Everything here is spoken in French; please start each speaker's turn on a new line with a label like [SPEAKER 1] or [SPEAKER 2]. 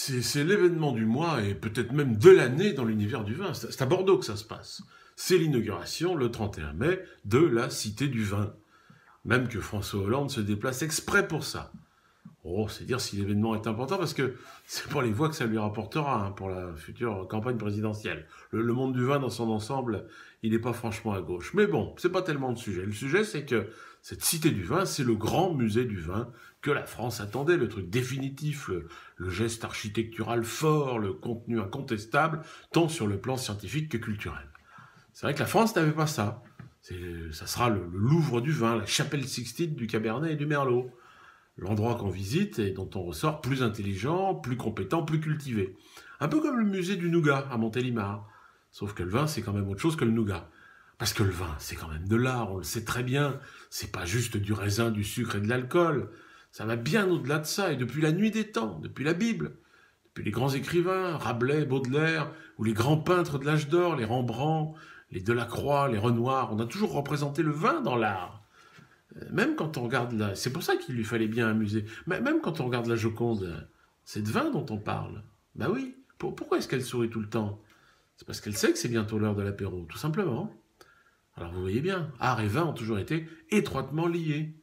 [SPEAKER 1] C'est l'événement du mois et peut-être même de l'année dans l'univers du vin. C'est à Bordeaux que ça se passe. C'est l'inauguration, le 31 mai, de la Cité du Vin. Même que François Hollande se déplace exprès pour ça. Oh, c'est dire si l'événement est important, parce que c'est pour les voix que ça lui rapportera, hein, pour la future campagne présidentielle. Le monde du vin dans son ensemble, il n'est pas franchement à gauche. Mais bon, c'est pas tellement le sujet. Le sujet, c'est que cette Cité du Vin, c'est le grand musée du vin que la France attendait, le truc définitif, le geste architectural fort, le contenu incontestable, tant sur le plan scientifique que culturel. C'est vrai que la France n'avait pas ça. Ça sera le Louvre du vin, la chapelle Sixtine du Cabernet et du Merlot. L'endroit qu'on visite et dont on ressort plus intelligent, plus compétent, plus cultivé. Un peu comme le musée du Nougat à Montélimar. Sauf que le vin, c'est quand même autre chose que le Nougat. Parce que le vin, c'est quand même de l'art, on le sait très bien. C'est pas juste du raisin, du sucre et de l'alcool. Ça va bien au-delà de ça, et depuis la nuit des temps, depuis la Bible, depuis les grands écrivains, Rabelais, Baudelaire, ou les grands peintres de l'âge d'or, les Rembrandt, les Delacroix, les Renoir, on a toujours représenté le vin dans l'art. Même quand on regarde la... C'est pour ça qu'il lui fallait bien un musée. Même quand on regarde la Joconde, c'est de vin dont on parle. Ben oui, pourquoi est-ce qu'elle sourit tout le temps? C'est parce qu'elle sait que c'est bientôt l'heure de l'apéro, tout simplement. Alors vous voyez bien, art et vin ont toujours été étroitement liés.